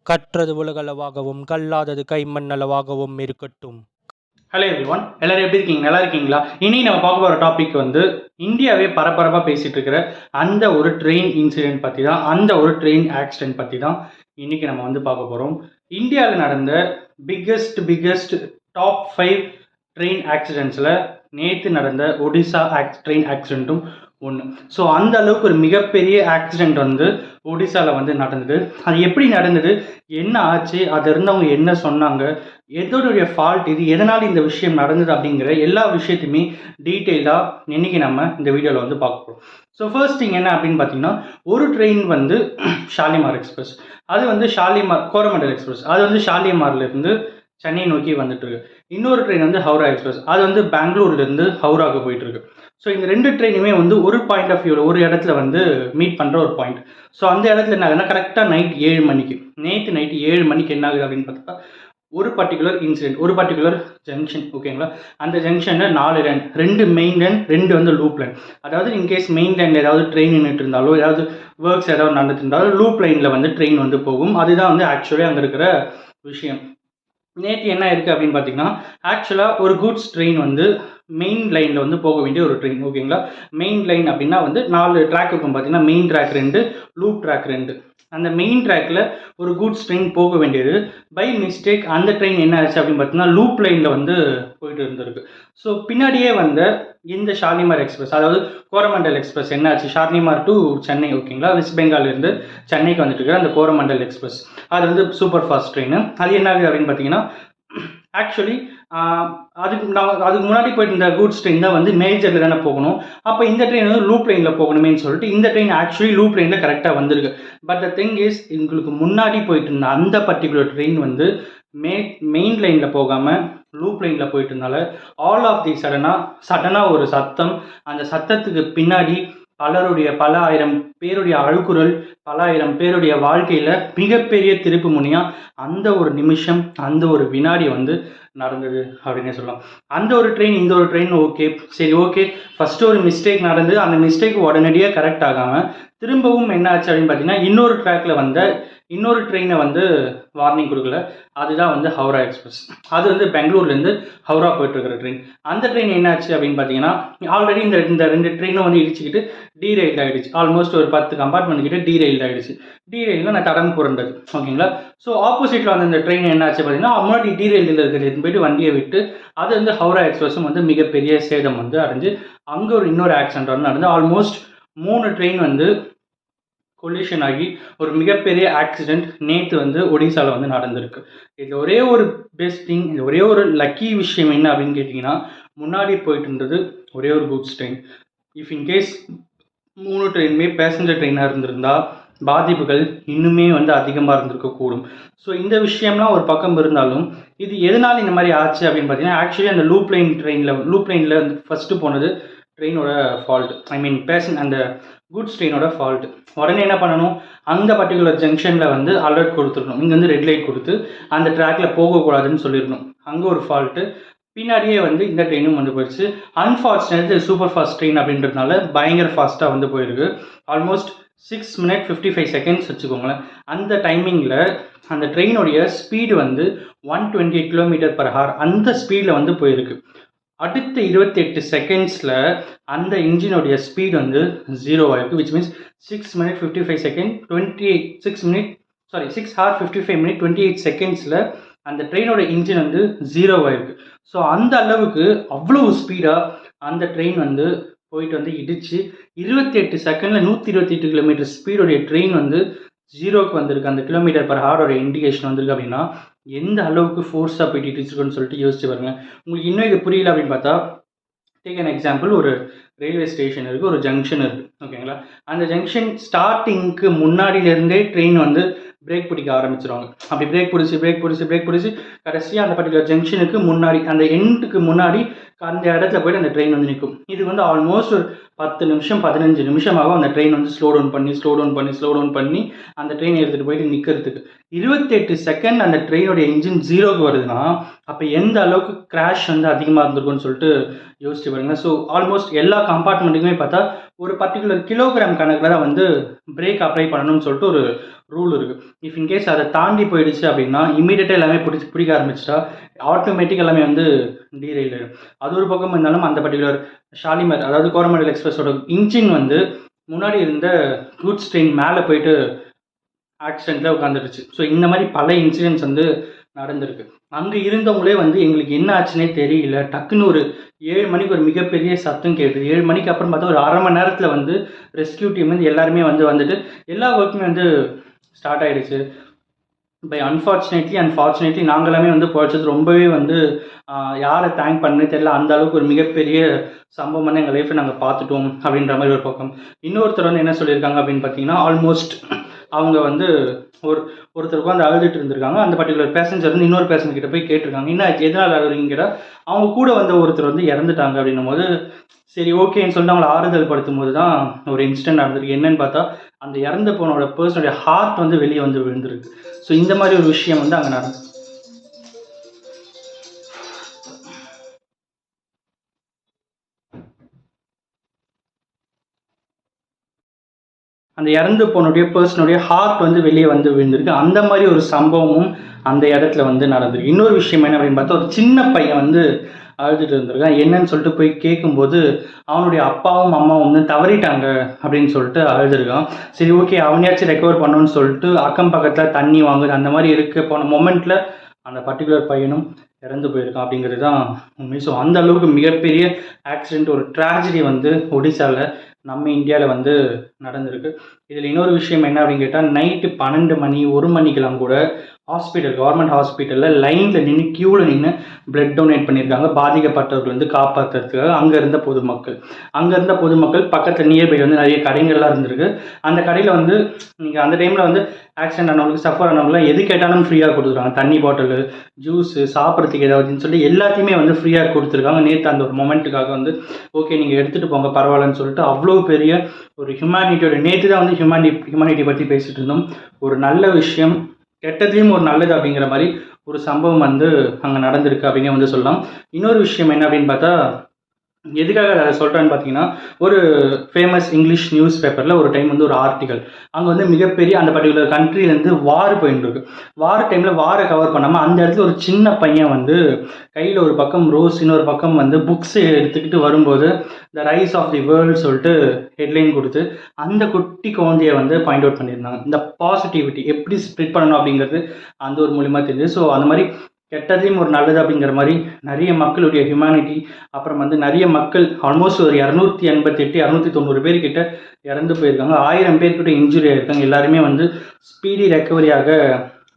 கற்றது உலகளவாகவும் கல்லாதது கைமண்ணளவாகவும் இருக்கட்டும். Hello everyone, எல்லாரும் எப்படி இருக்கீங்க? நல்லா இருக்கீங்களா? இனி நம்ம பார்க்க போகிற டாபிக் வந்து இந்தியாவே பரபரப்பாக பேசிகிட்டு இருக்கிற அந்த ஒரு ட்ரெயின் இன்சிடென்ட் பற்றி தான், அந்த ஒரு ட்ரெயின் ஆக்சிடென்ட் பற்றி தான் இன்றைக்கி நம்ம வந்து பார்க்க போகிறோம். இந்தியாவில் நடந்த பிக்கஸ்ட் டாப் 5 ட்ரெயின் ஆக்சிடென்ட்ஸில் நேற்று நடந்த ஒடிசா ட்ரெயின் ஆக்சிடென்ட்டும் ஒன்று. ஸோ அந்த அளவுக்கு ஒரு மிகப்பெரிய ஆக்சிடெண்ட் வந்து ஒடிசாவில் வந்து நடந்தது. அது எப்படி நடந்தது, என்ன ஆச்சு, அது இருந்தவங்க என்ன சொன்னாங்க, எதோடைய ஃபால்ட் இது, எதனால் இந்த விஷயம் நடந்தது அப்படிங்கிற எல்லா விஷயத்தையுமே டீட்டெயிலாக இன்றைக்கி நம்ம இந்த வீடியோவில் வந்து பார்க்க போகிறோம். ஸோ ஃபர்ஸ்ட் திங் என்ன அப்படின்னு பார்த்தீங்கன்னா, ஒரு ட்ரெயின் வந்து ஷாலிமார் எக்ஸ்பிரஸ், அது வந்து கோரமண்டல் எக்ஸ்பிரஸ், அது வந்து ஷாலிமார்லேருந்து சென்னை நோக்கி வந்துட்டு இருக்கு. இன்னொரு ட்ரெயின் வந்து ஹவுரா எக்ஸ்பிரஸ், அது வந்து பெங்களூர்லேருந்து ஹவுராவுக்கு போயிட்டு இருக்கு. ஸோ இந்த ரெண்டு ட்ரெயினுமே வந்து ஒரு பாயிண்ட் ஆஃப் வியூவில் ஒரு இடத்துல வந்து மீட் பண்ணுற ஒரு பாயிண்ட். ஸோ அந்த இடத்துல என்ன ஆகுதுன்னா, கரெக்டாக நைட் 7 மணிக்கு, நேற்று நைட்டு 7 மணிக்கு என்ன ஆகுது அப்படின்னு பார்த்தா, ஒரு பர்டிகுலர் இன்சிடென்ட், ஒரு பர்டிகுலர் ஜங்ஷன், ஓகேங்களா? அந்த ஜங்ஷனில் 4 லைன், 2 மெயின் லைன், 2 வந்து லூப் லைன். அதாவது இன்கேஸ் மெயின் லைனில் ஏதாவது ட்ரெயின் நின்றுட்டு இருந்தாலோ, ஏதாவது ஒர்க்ஸ் ஏதாவது நடந்துட்டு இருந்தாலும் லூப் லைனில் வந்து ட்ரெயின் வந்து போகும். அதுதான் வந்து ஆக்சுவலி அங்கே இருக்கிற விஷயம். நேற்று என்ன இருக்குது அப்படின்னு பார்த்தீங்கன்னா, ஆக்சுவலாக ஒரு கூட்ஸ் ட்ரெயின் வந்து மெயின் லைனில் வந்து போக வேண்டிய ஒரு ட்ரெயின், ஓகேங்களா? மெயின் லைன் அப்படின்னா வந்து 4 ட்ராக் இருக்கும் பார்த்தீங்கன்னா, மெயின் ட்ராக் 2, லூப் ட்ராக் 2. அந்த மெயின் ட்ராக்கில் ஒரு கூட்ஸ் ட்ரெயின் போக வேண்டியது பை மிஸ்டேக் அந்த ட்ரெயின் என்ன ஆச்சு அப்படின்னு பார்த்தீங்கன்னா, லூப் லைனில் வந்து போயிட்டு இருந்திருக்கு. ஸோ பின்னாடியே வந்த இந்த ஷாலிமார் எக்ஸ்பிரஸ், அதாவது கோரமண்டல் எக்ஸ்பிரஸ் என்ன ஆச்சு, ஷாலிமார் டு சென்னை, ஓகேங்களா? வெஸ்ட் பெங்கால்லேருந்து சென்னைக்கு வந்துட்டு இருக்கிற அந்த கோரமண்டல் எக்ஸ்பிரஸ், அது வந்து சூப்பர் ஃபாஸ்ட் ட்ரெயின். அது என்ன ஆகுது அப்படின்னு பார்த்தீங்கன்னா, ஆக்சுவலி அதுக்கு முன்னாடி போயிட்டு இருந்த கூட்ஸ் ட்ரெயின் தான் வந்து மேஜரில் தானே போகணும். அப்போ இந்த ட்ரெயின் வந்து லூப் லைனில் போகணுமேனு சொல்லிட்டு இந்த ட்ரெயின் ஆக்சுவலி லூப் லைனில் கரெக்டாக வந்திருக்கு. பட் த திங் இஸ், உங்களுக்கு முன்னாடி போயிட்டு இருந்த அந்த பர்டிகுலர் ட்ரெயின் வந்து மெயின் லைனில் போகாமல் லூப் லைனில் போயிட்டு இருந்தால ஆல் ஆஃப் தி சடனாக ஒரு சத்தம், அந்த சத்தத்துக்கு பின்னாடி பல ஆயிரம் பேருடைய அழுக்குறல், பல ஆயிரம் பேருடைய வாழ்க்கையில் மிகப்பெரிய திருப்பு முனையாக அந்த ஒரு நிமிஷம், அந்த ஒரு வினாடி வந்து நடந்தது அப்படின்னே சொல்லலாம். அந்த ஒரு ட்ரெயின், இந்த ஒரு ட்ரெயின் ஓகே, சரி ஓகே, ஃபஸ்ட்டு ஒரு மிஸ்டேக் நடந்தது. அந்த மிஸ்டேக் உடனடியாக கரெக்ட் ஆகாமல் திரும்பவும் என்ன ஆச்சு அப்படின்னு பார்த்தீங்கன்னா, இன்னொரு ட்ராக்கில் வந்த இன்னொரு ட்ரெயினை வந்து வார்னிங் கொடுக்கல. அதுதான் வந்து ஹவுரா எக்ஸ்பிரஸ். அது வந்து பெங்களூர்லேருந்து ஹவுரா போயிட்டுருக்கிற ட்ரெயின். அந்த ட்ரெயின் என்னாச்சு அப்படின்னு பார்த்தீங்கன்னா, ஆல்ரெடி இந்த 2 ட்ரெயினும் வந்து இடிச்சிக்கிட்டு டீரெயில் ஆகிடுச்சு. ஆல்மோஸ்ட் ஒரு 10 கம்பார்ட்மெண்ட் கிட்ட டீரெயில் ஆகிடுச்சு. டீரெயிலில் நான் தடம் புரண்டது, ஓகேங்களா? ஸோ ஆப்போசிட்டில் வந்து இந்த ட்ரெயின் என்னாச்சு பார்த்தீங்கன்னா, முன்னாடி டீரெயிலில் இருக்கிறது போயிட்டு வண்டியை விட்டு அது வந்து ஹவுரா எக்ஸ்பிரஸும் வந்து மிகப்பெரிய சேதம் வந்து அடைஞ்சு அங்கே ஒரு இன்னொரு ஆக்சிடென்ட் வந்து நடந்து ஆல்மோஸ்ட் 3 ட்ரெயின் வந்து கொலிஷன் ஆகி ஒரு மிகப்பெரிய ஆக்சிடெண்ட் நேற்று வந்து ஒடிசாவில் வந்து நடந்திருக்கு. இது ஒரே ஒரு பெஸ்ட் திங், இது ஒரே ஒரு லக்கி விஷயம் என்ன அப்படின்னு கேட்டிங்கன்னா, முன்னாடி போயிட்டு இருந்தது ஒரே ஒரு கூட்ஸ் ட்ரெயின். இஃப் இன்கேஸ் 3 ட்ரெயினுமே பேசஞ்சர் ட்ரெயினாக இருந்திருந்தா பாதிப்புகள் இன்னுமே வந்து அதிகமாக இருந்திருக்கக்கூடும். ஸோ இந்த விஷயம்லாம் ஒரு பக்கம் இருந்தாலும், இது எதனால் இந்த மாதிரி ஆச்சு அப்படின்னு பார்த்தீங்கன்னா, ஆக்சுவலி அந்த லூப் லைனில் வந்து ஃபஸ்ட்டு போனது ட்ரெயினோட ஃபால்ட், ஐ மீன் அந்த குட்ஸ் ட்ரெயினோட ஃபால்ட். உடனே என்ன பண்ணணும், அந்த பர்டிகுலர் ஜங்ஷனில் வந்து அலர்ட் கொடுத்துருக்கணும். இங்கே வந்து ரெட் லைட் கொடுத்து அந்த ட்ராக்கில் போகக்கூடாதுன்னு சொல்லிடணும். அங்கே ஒரு ஃபால்ட்டு. பின்னாடியே வந்து இந்த ட்ரெயினும் வந்து போயிடுச்சு. அன்ஃபார்ச்சுனேட்லி சூப்பர் ஃபாஸ்ட் ட்ரெயின் அப்படின்றதுனால பயங்கர ஃபாஸ்ட்டாக வந்து போயிருக்கு. ஆல்மோஸ்ட் 6 minutes 55 seconds வச்சுக்கோங்களேன். அந்த டைமிங்கில் அந்த ட்ரெயினுடைய ஸ்பீடு வந்து 128 km/h அந்த ஸ்பீடில் வந்து போயிருக்கு. அடுத்த 28 செகண்ட்ஸில் அந்த இன்ஜினுடைய ஸ்பீட் வந்து 0 ஆயிருக்கு. Which means 6 minutes 55 seconds 6 hours 55 minutes 28 secondsல அந்த ட்ரெயினோட இன்ஜின் வந்து 0 ஆயிருக்கு. ஸோ அந்த அளவுக்கு அவ்வளோ ஸ்பீடாக அந்த ட்ரெயின் வந்து போயிட்டு வந்து இடிச்சு 28 செகண்டில் 128 km ஸ்பீடோடைய ட்ரெயின் வந்து 0க்கு வந்திருக்கு. அந்த km/h இண்டிகேஷன் வந்திருக்கு அப்படின்னா எந்த அளவுக்கு ஃபோர்ஸாக போயிட்டு இடிச்சிருக்குன்னு சொல்லிட்டு யோசிச்சு பாருங்க. உங்களுக்கு இன்னும் இது புரியல அப்படின்னு பார்த்தா, டேக் அன் எக்ஸாம்பிள், ஒரு ரயில்வே ஸ்டேஷன் இருக்குது, ஒரு ஜங்ஷன் இருக்குது, ஓகேங்களா? அந்த ஜங்ஷன் ஸ்டார்டிங்க்கு முன்னாடியிலேருந்தே ட்ரெயின் வந்து பிரேக் பிடிக்க ஆரம்பிச்சிருவாங்க. அப்படி பிரேக் பிடிச்சி கடைசியாக அந்த பர்டிகுலர் ஜங்ஷனுக்கு முன்னாடி, அந்த எண்டுக்கு முன்னாடி அந்த இடத்துல போய்ட்டு அந்த ட்ரெயின் வந்து நிற்கும். இது வந்து ஆல்மோஸ்ட் ஒரு 10 நிமிஷம் 15 நிமிஷமாகும் அந்த ட்ரெயின் வந்து ஸ்லோ டவுன் பண்ணி அந்த ட்ரெயின் எடுத்துகிட்டு போயிட்டு நிற்கிறதுக்கு. 28 செகண்ட் அந்த ட்ரெயினோட என்ஜின் ஜீரோக்கு வருதுன்னா அப்போ எந்த அளவுக்கு கிராஷ் வந்து அதிகமாக இருந்திருக்கும்னு சொல்லிட்டு யோசிச்சு பாருங்க. ஸோ ஆல்மோஸ்ட் எல்லா கம்பார்ட்மெண்ட்டுக்குமே பார்த்தா ஒரு பர்டிகுலர் கிலோகிராம் கணக்கில் தான் வந்து பிரேக் அப்ளை பண்ணணும்னு சொல்லிட்டு ஒரு ரூல் இருக்குது. இஃப் இன்கேஸ் அதை தாண்டி போயிடுச்சு அப்படின்னா இமீடியட்டாக எல்லாமே பிடிக்க ஆரம்பிச்சிட்டா ஆட்டோமேட்டிக் எல்லாமே வந்து டீரெயில் ஆகிடும். அது ஒரு பக்கம் இருந்தாலும் அந்த பர்டிகுலர் ஷாலிமார் அதாவது கோரமண்டல் எக்ஸ்பிரஸோட இன்ஜின் வந்து முன்னாடி இருந்த கூட்ஸ் ட்ரெயின் மேலே போயிட்டு ஆக்சிடெண்ட்டில் உட்காந்துருச்சு. ஸோ இந்த மாதிரி பல இன்சிடென்ட்ஸ் வந்து நடந்திருக்கு. அங்கே இருந்தவங்களே வந்து எங்களுக்கு என்ன ஆச்சுன்னே தெரியல, டக்குன்னு ஒரு 7 மணிக்கு ஒரு மிகப்பெரிய சத்தம் கேட்டுது. 7 மணிக்கு அப்புறம் பார்த்தா ஒரு 1/2 மணி நேரத்தில் வந்து ரெஸ்கியூ டீம் வந்து எல்லாருமே வந்துட்டு எல்லா ஒர்க்குமே வந்து ஸ்டார்ட் ஆகிடுச்சு. பை அன்ஃபார்ச்சுனேட்லி நாங்கள் எல்லாமே வந்து பொழைச்சது ரொம்பவே வந்து யாரை தேங்க் பண்ணே தெரியல. அந்த அளவுக்கு ஒரு மிகப்பெரிய சம்பவம் வந்து எங்கள் லைஃப்பில் நாங்கள் பார்த்துட்டோம் அப்படின்ற மாதிரி ஒரு பக்கம். இன்னொருத்தர் வந்து என்ன சொல்லியிருக்காங்க அப்படின்னு பார்த்தீங்கன்னா, ஆல்மோஸ்ட் அவங்க வந்து ஒருத்தர் உட்காந்து அழுதுட்டு இருந்திருக்காங்க. அந்த பர்டிகுலர் பேசஞ்சர் வந்து இன்னொரு பேசஞ்சர் கிட்ட போய் கேட்டிருக்காங்க, என்ன எதனால் அழுகுறீங்க கேட்டால் அவங்க கூட வந்த ஒருத்தர் வந்து இறந்துட்டாங்க அப்படின்னும் போது சரி ஓகேன்னு சொல்லிட்டு அவங்களை ஆறுதல் படுத்தும் போது தான் ஒரு இன்சிடென்ட் நடந்திருக்கு. என்னன்னு பார்த்தா அந்த இறந்து போனோட பர்சனுடைய ஹார்ட் வந்து வெளியே வந்து விழுந்திருக்கு. ஸோ இந்த மாதிரி ஒரு விஷயம் வந்து அங்கே நடந்து அந்த இறந்து போனுடைய பர்சனுடைய ஹார்ட் வந்து வெளியே வந்து விழுந்திருக்கு. அந்த மாதிரி ஒரு சம்பவமும் அந்த இடத்துல வந்து நடந்திருக்கு. இன்னொரு விஷயம் என்ன அப்படின்னு பார்த்தா ஒரு சின்ன பையன் வந்து அழுதுட்டு இருந்திருக்கான். என்னன்னு சொல்லிட்டு போய் கேட்கும்போது அவனுடைய அப்பாவும் அம்மாவும் வந்து தவறிட்டாங்க அப்படின்னு சொல்லிட்டு அழுதுருக்கான். சரி ஓகே அவனையாச்சும் ரெக்கவர் பண்ணணும்னு சொல்லிட்டு அக்கம் பக்கத்தில் தண்ணி வாங்குது அந்த மாதிரி இருக்க போன மொமெண்ட்டில் அந்த பர்டிகுலர் பையனும் இறந்து போயிருக்கான் அப்படிங்கிறது தான் உண்மை. ஸோ அந்த அளவுக்கு மிகப்பெரிய ஆக்சிடெண்ட் ஒரு ட்ராஜடி வந்து ஒடிசாவில் நம்ம இந்தியாவில் வந்து நடந்திருக்கு. இதில் இன்னொரு விஷயம் என்ன அப்படின்னு கேட்டால் நைட்டு 12 மணி 1 மணிக்கெல்லாம் கூட கவர்மெண்ட் ஹாஸ்பிட்டலில் லைனில் நின்று க்யூவில் நின்று பிளட் டொனேட் பண்ணியிருக்காங்க பாதிக்கப்பட்டவர்கள் வந்து காப்பாற்றுறதுக்காக. அங்கே இருந்த பொதுமக்கள் பக்கத்தில் நியர்பை வந்து நிறைய கடைகள்லாம் இருந்திருக்கு. அந்த கடையில் வந்து நீங்கள் அந்த டைமில் வந்து ஆக்சிடென்ட் ஆனவங்களுக்கு சஃபர் ஆனவங்களாம் எது கேட்டாலும் ஃப்ரீயாக கொடுத்துருக்காங்க. தண்ணி பாட்டில், ஜூஸு, சாப்பிட்றதுக்கு ஏதாவதுன்னு சொல்லி எல்லாத்தையுமே வந்து ஃப்ரீயாக கொடுத்துருக்காங்க. நேற்று அந்த ஒரு மொமெண்ட்டுக்காக வந்து ஓகே நீங்கள் எடுத்துகிட்டு போங்க பரவாயில்லன்னு சொல்லிட்டு அவ்வளோ பெரிய ஒரு ஹியூமனிட்டியோட நேற்று தான் வந்து ஹியூமனிட்டி பற்றி பேசிகிட்டு இருந்தோம். ஒரு நல்ல விஷயம் கெட்டதையும் ஒரு நல்லது அப்படிங்கிற மாதிரி ஒரு சம்பவம் வந்து அங்கே நடந்திருக்கு அப்படின்னு வந்து சொல்லலாம். இன்னொரு விஷயம் என்ன அப்படின்னு பார்த்தா எதுக்காக அதை சொல்கிறேன்னு பார்த்தீங்கன்னா ஒரு ஃபேமஸ் இங்கிலீஷ் நியூஸ் பேப்பரில் ஒரு டைம் வந்து ஒரு ஆர்டிக்கல் அங்கே வந்து மிகப்பெரிய அந்த பர்டிகுலர் கண்ட்ரிலேருந்து வார் போயிட்டு இருக்கு. வார் டைமில் வாரை கவர் பண்ணாமல் அந்த இடத்துல ஒரு சின்ன பையன் வந்து கையில் ஒரு பக்கம் ரோஸ் இன்னொரு பக்கம் வந்து புக்ஸ் எடுத்துக்கிட்டு வரும்போது the rise of the world சொல்லிட்டு ஹெட்லைன் கொடுத்து அந்த குட்டி குழந்தையை வந்து பாயிண்ட் அவுட் பண்ணியிருந்தாங்க. இந்த பாசிட்டிவிட்டி எப்படி ஸ்ப்ரெட் பண்ணணும் அப்படிங்கிறது அந்த ஒரு மூலிமா தெரிஞ்சு. ஸோ அந்த மாதிரி கெட்டதையும் ஒரு நல்லது அப்படிங்கிற மாதிரி நிறைய மக்களுடைய ஹியூமனிட்டி அப்புறம் வந்து நிறைய மக்கள் ஆல்மோஸ்ட் ஒரு 288 290 பேர்கிட்ட இறந்து போயிருக்காங்க. 1000 பேர்கிட்ட இன்ஜுரி ஆகிருக்காங்க. எல்லாருமே வந்து ஸ்பீடி ரெக்கவரியாக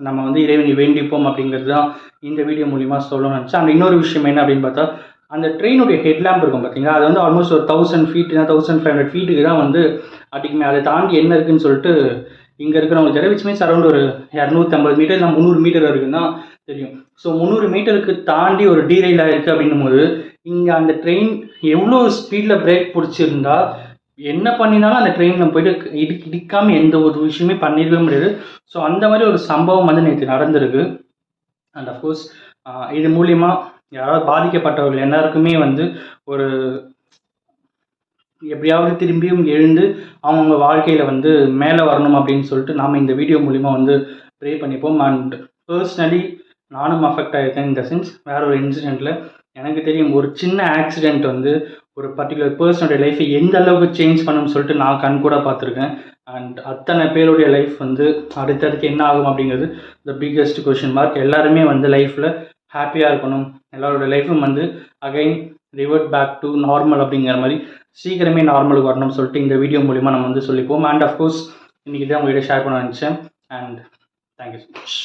நம்ம வந்து இறைவனை வேண்டிப்போம் அப்படிங்கிறது தான் இந்த வீடியோ மூலிமா சொல்லணும்னு நினச்சேன். அந்த இன்னொரு விஷயம் என்ன அப்படின்னு பார்த்தா அந்த ட்ரெயினுடைய ஹெட்லாம்ப் இருக்கும் பார்த்தீங்களா, அது வந்து ஆல்மோஸ்ட் ஒரு 1000 ஃபீட் 1500 ஃபீட்டுக்கு தான் வந்து அடிக்குமே. அதை தாண்டி என்ன இருக்குதுன்னு சொல்லிட்டு இங்கே இருக்கிறவங்களுக்கு தெரியும். விச் மீன்ஸ் அரௌண்ட் ஒரு 250 மீட்டர் இல்லை 300 மீட்டர் இருக்குன்னு தான் தெரியும். ஸோ 300 மீட்டருக்கு தாண்டி ஒரு டீரெயில் ஆகிருக்கு அப்படின்னும் போது இங்கே அந்த ட்ரெயின் எவ்வளோ ஸ்பீடில் பிரேக் பிடிச்சிருந்தா என்ன பண்ணினாலும் அந்த ட்ரெயினில் போயிட்டு இடிக்காமல் எந்த ஒரு விஷயமே பண்ணிடவே முடியாது. ஸோ அந்த மாதிரி ஒரு சம்பவம் வந்து நேற்று நடந்திருக்கு. அண்ட் அஃப்கோர்ஸ் இது மூலிமா யாராவது பாதிக்கப்பட்டவர்கள் எல்லாருக்குமே வந்து ஒரு எப்படியாவது திரும்பியும் எழுந்து அவங்கவுங்க வாழ்க்கையில் வந்து மேலே வரணும் அப்படின்னு சொல்லிட்டு நாம் இந்த வீடியோ மூலிமா வந்து ப்ரே பண்ணிப்போம். அண்ட் பர்சனலி நானும் அஃபெக்ட் ஆகிருக்கேன். இந்த சென்ஸ் வேறு ஒரு இன்சிடெண்ட்டில் எனக்கு தெரியும் ஒரு சின்ன ஆக்சிடெண்ட் வந்து ஒரு பர்டிகுலர் பர்சனுடைய லைஃப்பை எந்த அளவுக்கு சேஞ்ச் பண்ணணும்னு சொல்லிட்டு நான் கண் கூட பார்த்துருக்கேன். அண்ட் அத்தனை பேருடைய லைஃப் வந்து அடுத்தடுத்து என்ன ஆகும் அப்படிங்கிறது த பிக்கஸ்ட் கொஷின் மார்க். எல்லாருமே வந்து லைஃப்பில் ஹாப்பியாக இருக்கணும், எல்லாரோட லைஃப்பும் வந்து again revert back to normal அப்படிங்கிற மாதிரி சீக்கிரமே நார்மலுக்கு வரணும்னு சொல்லிட்டு இந்த வீடியோ மூலிமா நம்ம வந்து சொல்லிப்போம். அண்ட் அஃப்கோர்ஸ் இன்றைக்கி தான் உங்கள்கிட்ட ஷேர் பண்ண நினச்சேன். And thank you so much.